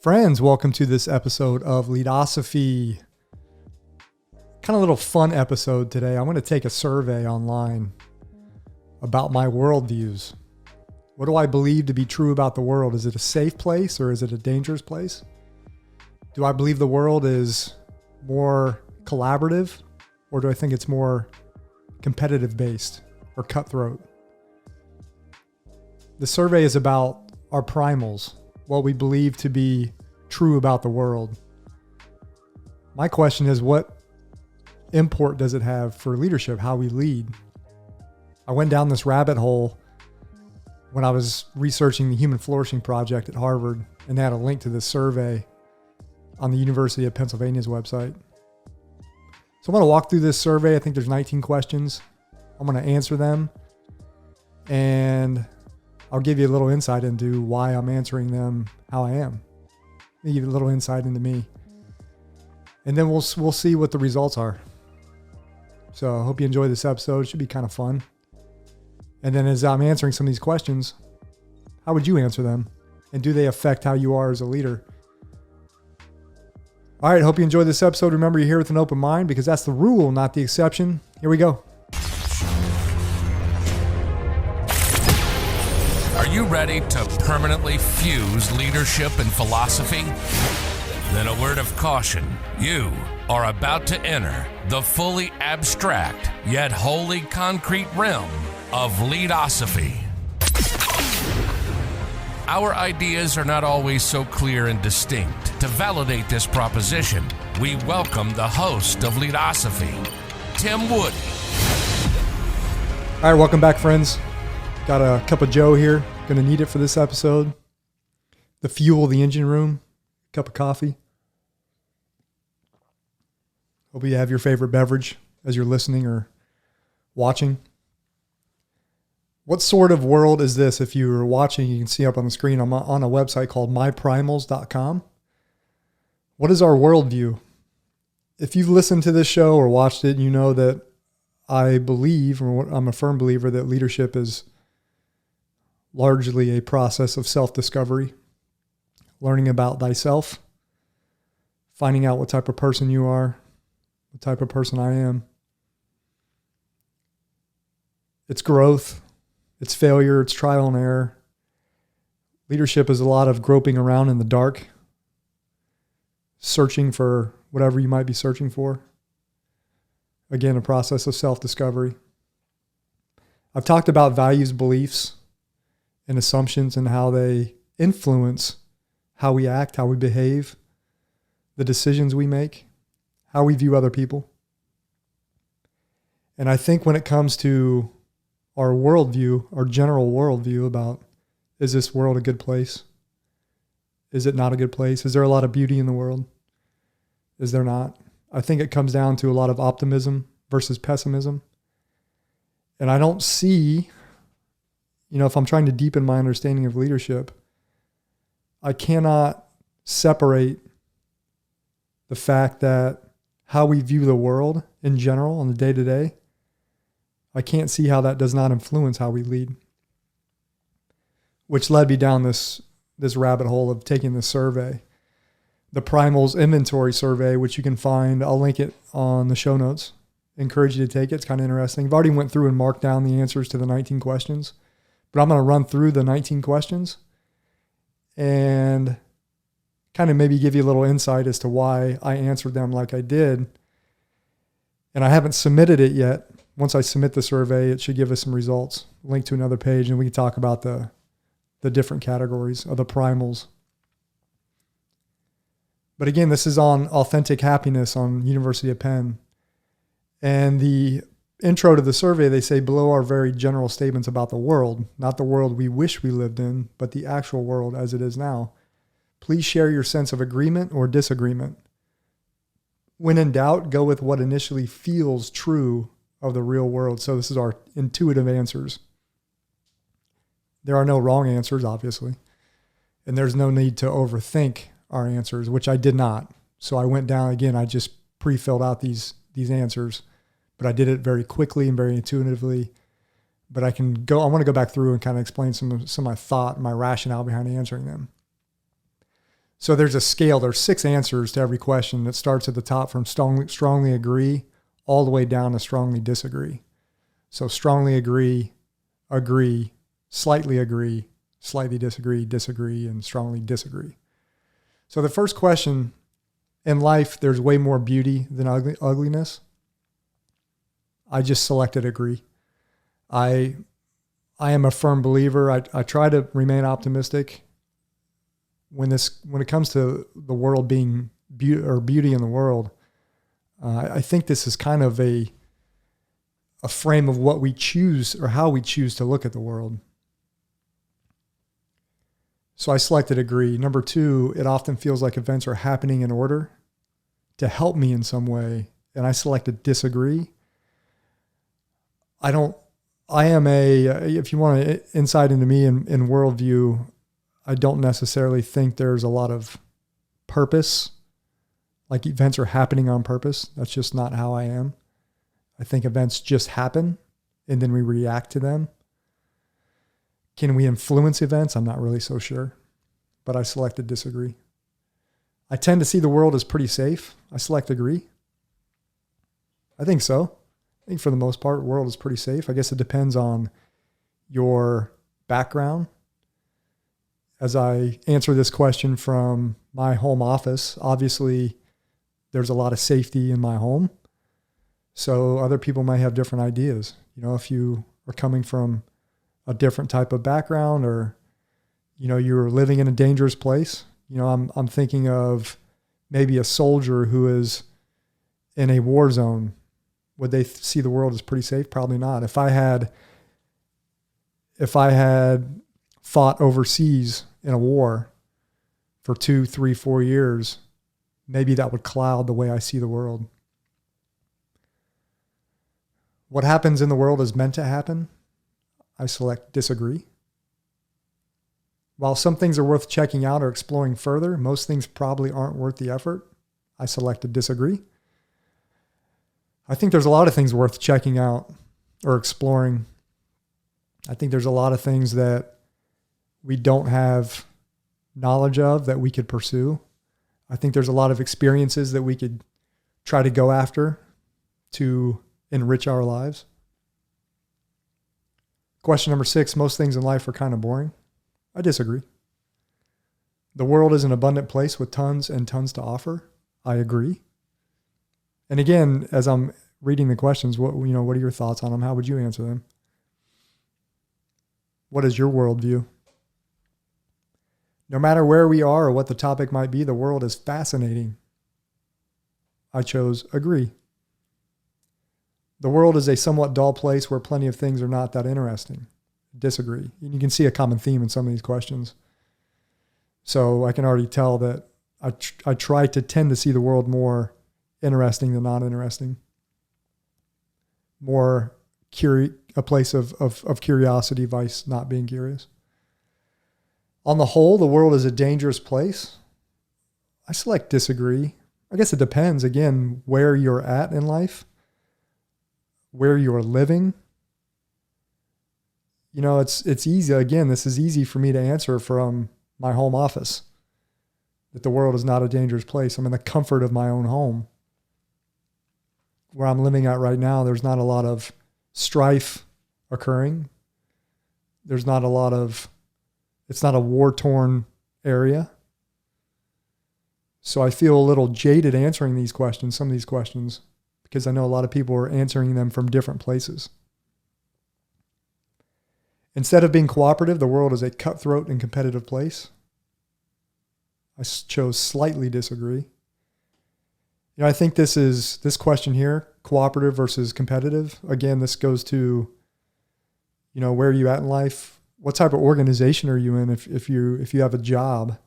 Friends, welcome to this episode of Leadosophy. Kind of a little fun episode today. I'm going to take a survey online about my worldviews. What do I believe to be true about the world? Is it a safe place or is it a dangerous place? Do I believe the world is more collaborative or do I think it's more competitive based or cutthroat? The survey is about our primals, what we believe to be true about the world. My question is, what import does it have for leadership, how we lead? I went down this rabbit hole when I was researching the Human Flourishing Project at Harvard, and they had a link to this survey on the University of Pennsylvania's website. So I'm going to walk through this survey. I think there's 19 questions. I'm going to answer them, and I'll give you a little insight into why I'm answering them how I am. Give you a little insight into me. And then we'll see what the results are. So I hope you enjoy this episode. It should be kind of fun. And then as I'm answering some of these questions, how would you answer them? And do they affect how you are as a leader? All right, hope you enjoy this episode. Remember, you're here with an open mind because that's the rule, not the exception. Here we go. Are you ready to permanently fuse leadership and philosophy? Then a word of caution. You are about to enter the fully abstract yet wholly concrete realm of Leadosophy. Our ideas are not always so clear and distinct. To validate this proposition, we welcome the host of Leadosophy, Tim Woody. All right, welcome back, friends. Got a cup of Joe here. Going to need it for this episode. The fuel, the engine room, cup of coffee. Hope you have your favorite beverage as you're listening or watching. What sort of world is this? If you're watching, you can see up on the screen, I'm on a website called myprimals.com. What is our worldview? If you've listened to this show or watched it, you know that I believe, or I'm a firm believer, that leadership is largely a process of self-discovery, learning about thyself, finding out what type of person you are, what type of person I am. It's growth, it's failure, it's trial and error. Leadership is a lot of groping around in the dark, searching for whatever you might be searching for. Again, a process of self-discovery. I've talked about values, beliefs, and assumptions and how they influence how we act, how we behave, the decisions we make, how we view other people. And I think when it comes to our worldview, our general worldview about, is this world a good place? Is it not a good place? Is there a lot of beauty in the world? Is there not? I think it comes down to a lot of optimism versus pessimism. And I don't see, if I'm trying to deepen my understanding of leadership, I cannot separate the fact that how we view the world in general on the day-to-day, I can't see how that does not influence how we lead. Which led me down this rabbit hole of taking this survey. The Primals inventory survey, which you can find, I'll link it on the show notes. Encourage you to take it. It's kind of interesting. I've already went through and marked down the answers to the 19 questions. But I'm going to run through the 19 questions and kind of maybe give you a little insight as to why I answered them like I did. And I haven't submitted it yet. Once I submit the survey, it should give us some results. Link to another page, and we can talk about the different categories of the primals. But again, this is on authentic happiness on University of Penn. And the intro to the survey, they say below are very general statements about the world, not the world we wish we lived in, but the actual world as it is now. Please share your sense of agreement or disagreement. When in doubt, go with what initially feels true of the real world. So this is our intuitive answers. There are no wrong answers, obviously. And there's no need to overthink our answers, which I did not. So I went down again, I just pre-filled out these answers. But I did it very quickly and very intuitively. But I want to go back through and kind of explain some of my thought, my rationale behind answering them. So there's a scale. There's 6 answers to every question that starts at the top from strongly agree all the way down to strongly disagree. So strongly agree, slightly disagree, disagree, and strongly disagree. So the first question, in life, there's way more beauty than ugliness. I just selected agree. I am a firm believer. I try to remain optimistic. When it comes to the world being beauty in the world, I think this is kind of a frame of what we choose or how we choose to look at the world. So I selected agree. Number 2, it often feels like events are happening in order to help me in some way. And I selected disagree. If you want an insight into me in worldview, I don't necessarily think there's a lot of purpose, like events are happening on purpose. That's just not how I am. I think events just happen and then we react to them. Can we influence events? I'm not really so sure, but I selected disagree. I tend to see the world as pretty safe. I select agree. I think so. I think for the most part, the world is pretty safe. I guess it depends on your background. As I answer this question from my home office, obviously there's a lot of safety in my home. So other people might have different ideas. If you are coming from a different type of background or, you're living in a dangerous place, I'm thinking of maybe a soldier who is in a war zone. Would they see the world as pretty safe? Probably not. If I had fought overseas in a war for 2, 3, 4 years, maybe that would cloud the way I see the world. What happens in the world is meant to happen. I select disagree. While some things are worth checking out or exploring further, most things probably aren't worth the effort. I selected disagree. I think there's a lot of things worth checking out or exploring. I think there's a lot of things that we don't have knowledge of that we could pursue. I think there's a lot of experiences that we could try to go after to enrich our lives. Question number 6, most things in life are kind of boring. I disagree. The world is an abundant place with tons and tons to offer. I agree. And again, as I'm reading the questions, what are your thoughts on them? How would you answer them? What is your worldview? No matter where we are or what the topic might be, the world is fascinating. I chose agree. The world is a somewhat dull place where plenty of things are not that interesting. Disagree. And you can see a common theme in some of these questions. So I can already tell that I try to tend to see the world more interesting than not interesting. More a place of curiosity, vice not being curious. On the whole, the world is a dangerous place. I select disagree. I guess it depends, again, where you're at in life, where you're living. It's easy. Again, this is easy for me to answer from my home office, that the world is not a dangerous place. I'm in the comfort of my own home. Where I'm living at right now, there's not a lot of strife occurring. It's not a war-torn area. So I feel a little jaded answering some of these questions, because I know a lot of people are answering them from different places. Instead of being cooperative, the world is a cutthroat and competitive place. I chose slightly disagree. I think this question here, cooperative versus competitive. Again, this goes to, where are you at in life? What type of organization are you in? If you have a job,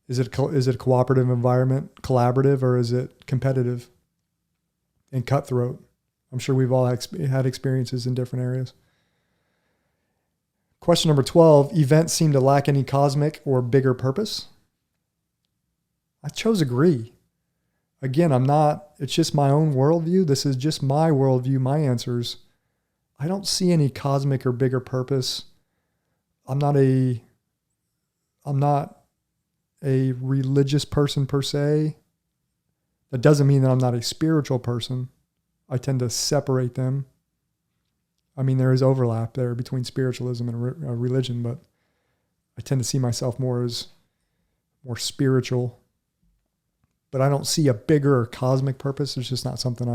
is it a cooperative environment, collaborative, or is it competitive and cutthroat? I'm sure we've all had experiences in different areas. Question number 12, events seem to lack any cosmic or bigger purpose. I chose agree. Again, it's just my own worldview. This is just my worldview, my answers. I don't see any cosmic or bigger purpose. I'm not a religious person per se. That doesn't mean that I'm not a spiritual person. I tend to separate them. I mean, there is overlap there between spiritualism and religion, but I tend to see myself more as more spiritual. But I don't see a bigger or cosmic purpose. It's just not something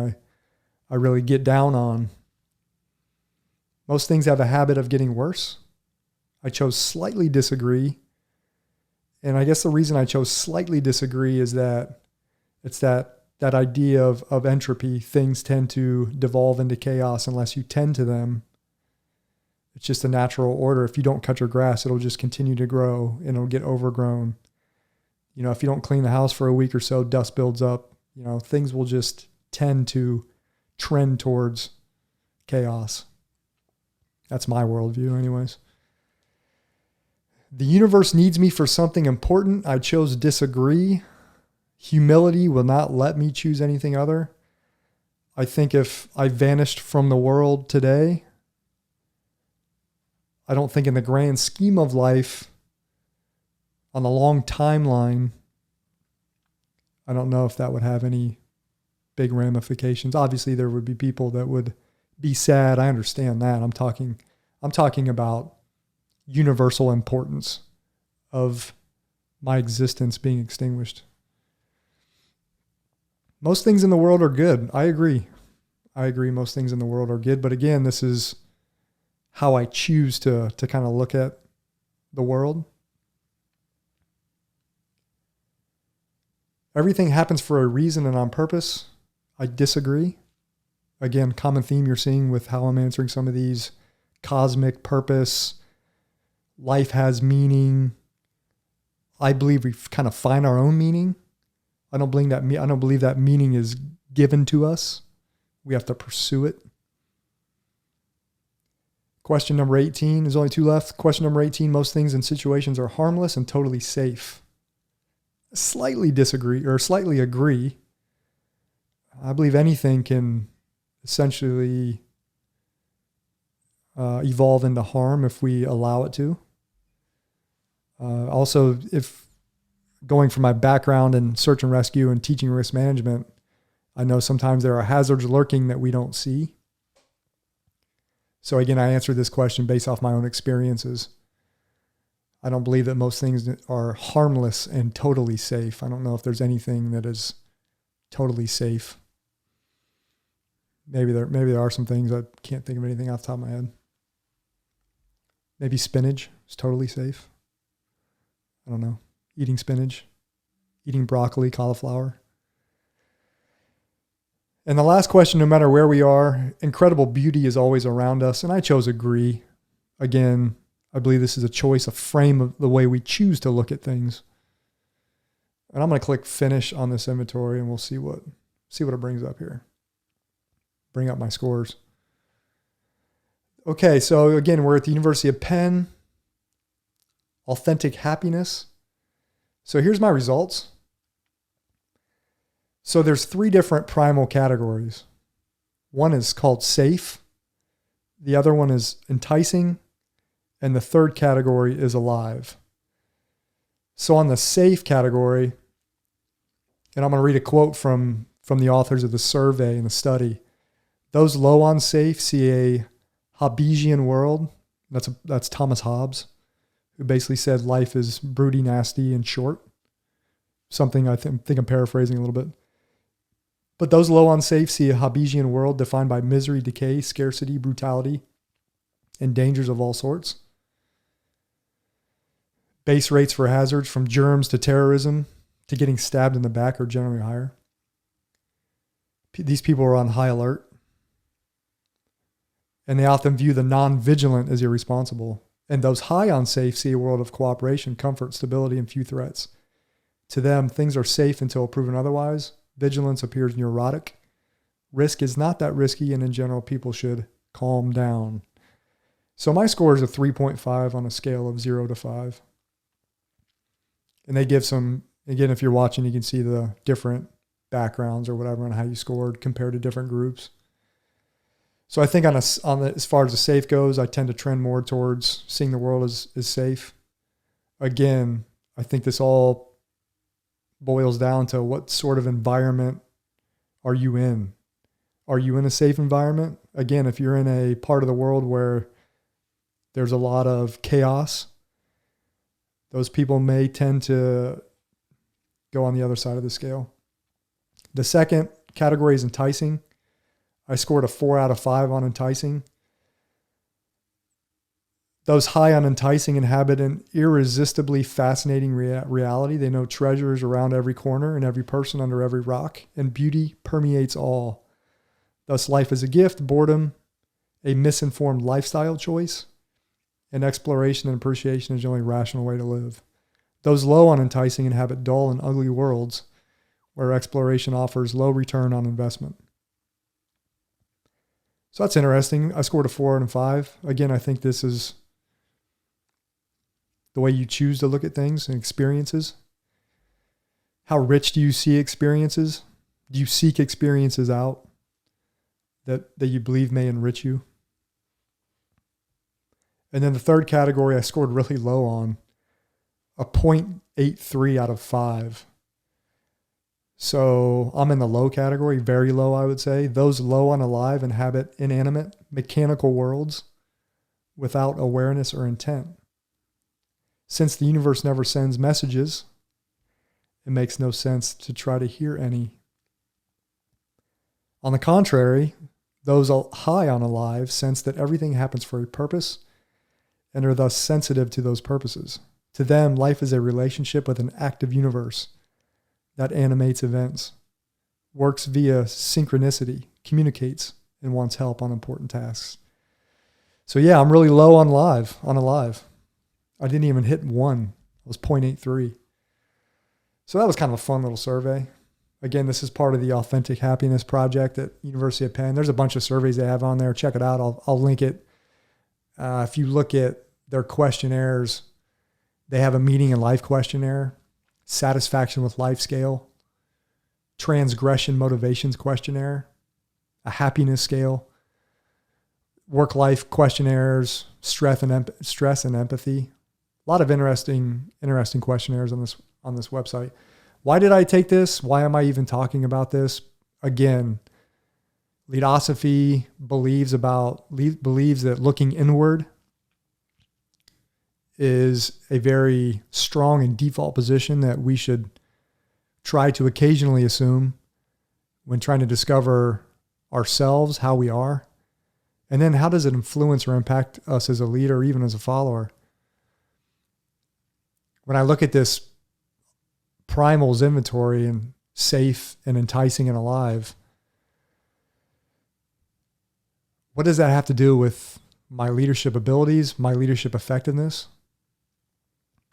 I really get down on. Most things have a habit of getting worse. I chose slightly disagree. And I guess the reason I chose slightly disagree is that it's that idea of entropy. Things tend to devolve into chaos unless you tend to them. It's just a natural order. If you don't cut your grass, it'll just continue to grow and it'll get overgrown. You know, if you don't clean the house for a week or so, dust builds up. You know, things will just tend to trend towards chaos. That's my worldview anyways. The universe needs me for something important. I chose disagree. Humility will not let me choose anything other. I think if I vanished from the world today, I don't think in the grand scheme of life, on the long timeline, I don't know if that would have any big ramifications. Obviously, there would be people that would be sad. I understand that. I'm talking about universal importance of my existence being extinguished. Most things in the world are good. I agree. Most things in the world are good. But again, this is how I choose to kind of look at the world. Everything happens for a reason and on purpose. I disagree. Again, common theme you're seeing with how I'm answering some of these: cosmic purpose, life has meaning. I believe we kind of find our own meaning. I don't believe that meaning is given to us. We have to pursue it. Question number 18. There's only 2 left. Question number 18. Most things and situations are harmless and totally safe. Slightly disagree or slightly agree. I believe anything can essentially evolve into harm if we allow it to. Also, if going from my background in search and rescue and teaching risk management, I know sometimes there are hazards lurking that we don't see. So again, I answered this question based off my own experiences. I don't believe that most things are harmless and totally safe. I don't know if there's anything that is totally safe. Maybe there are some things. I can't think of anything off the top of my head. Maybe spinach is totally safe. I don't know. Eating spinach, eating broccoli, cauliflower. And the last question, no matter where we are, incredible beauty is always around us. And I chose agree. Again, I believe this is a choice, a frame of the way we choose to look at things. And I'm going to click finish on this inventory and we'll see what it brings up here. Bring up my scores. Okay, so again, we're at the University of Penn. Authentic happiness. So here's my results. So there's 3 different primal categories. One is called safe. The other one is enticing. And the third category is alive. So on the safe category, and I'm going to read a quote from the authors of the survey and the study. Those low on safe see a Hobbesian world. That's Thomas Hobbes, who basically said life is broody, nasty, and short. Something I think I'm paraphrasing a little bit. But those low on safe see a Hobbesian world defined by misery, decay, scarcity, brutality, and dangers of all sorts. Base rates for hazards from germs to terrorism to getting stabbed in the back are generally higher. These people are on high alert. And they often view the non-vigilant as irresponsible. And those high on safe see a world of cooperation, comfort, stability, and few threats. To them, things are safe until proven otherwise. Vigilance appears neurotic. Risk is not that risky, and in general, people should calm down. So my score is a 3.5 on a scale of 0 to 5. And they give some, again, if you're watching, you can see the different backgrounds or whatever and how you scored compared to different groups. So I think as far as the safe goes, I tend to trend more towards seeing the world as safe. Again, I think this all boils down to what sort of environment are you in? Are you in a safe environment? Again, if you're in a part of the world where there's a lot of chaos, those people may tend to go on the other side of the scale. The second category is enticing. I scored a 4 out of 5 on enticing. Those high on enticing inhabit an irresistibly fascinating reality. They know treasures around every corner and every person under every rock, and beauty permeates all. Thus, life is a gift, boredom, a misinformed lifestyle choice, and exploration and appreciation is the only rational way to live. Those low on enticing inhabit dull and ugly worlds where exploration offers low return on investment. So that's interesting. I scored a 4 out of 5. Again, I think this is the way you choose to look at things and experiences. How rich do you see experiences? Do you seek experiences out that you believe may enrich you? And then the third category I scored really low on, a 0.83 out of 5. So I'm in the low category, very low, I would say. Those low on alive inhabit inanimate, mechanical worlds without awareness or intent. Since the universe never sends messages, it makes no sense to try to hear any. On the contrary, those high on alive sense that everything happens for a purpose and are thus sensitive to those purposes. To them, life is a relationship with an active universe that animates events, works via synchronicity, communicates, and wants help on important tasks. So yeah, I'm really low on alive. I didn't even hit 1. I was 0.83. So that was kind of a fun little survey. Again, this is part of the Authentic Happiness Project at University of Penn. There's a bunch of surveys they have on there. Check it out. I'll link it. If you look at their questionnaires, they have a meaning in life questionnaire, satisfaction with life scale, transgression motivations questionnaire, a happiness scale, work-life questionnaires, stress and empathy. A lot of interesting questionnaires on this website. Why did I take this? Why am I even talking about this? Again, Leadosophy believes that looking inward is a very strong and default position that we should try to occasionally assume when trying to discover ourselves, how we are, and then how does it influence or impact us as a leader, or even as a follower. When I look at this Primals inventory and safe and enticing and alive, what does that have to do with my leadership abilities, my leadership effectiveness?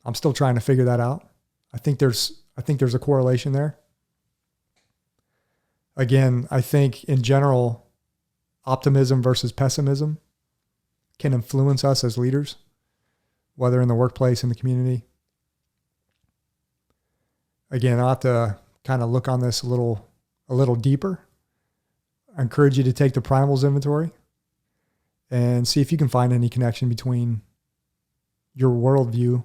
I'm still trying to figure that out. I think there's a correlation there. Again, I think in general, optimism versus pessimism can influence us as leaders, whether in the workplace, in the community. Again, I'll have to kind of look on this a little deeper. I encourage you to take the Primals inventory and see if you can find any connection between your worldview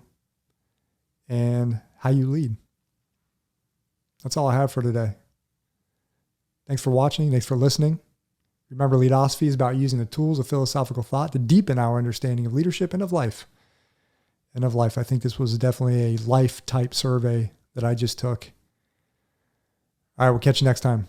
and how you lead. That's all I have for today. Thanks for watching. Thanks for listening. Remember, Leadosophy is about using the tools of philosophical thought to deepen our understanding of leadership and of life. I think this was definitely a life-type survey that I just took. All right, we'll catch you next time.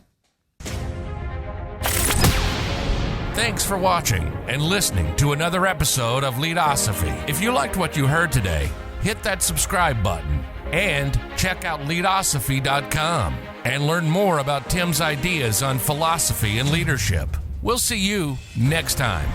Thanks for watching and listening to another episode of Leadosophy. If you liked what you heard today, hit that subscribe button and check out Leadosophy.com and learn more about Tim's ideas on philosophy and leadership. We'll see you next time.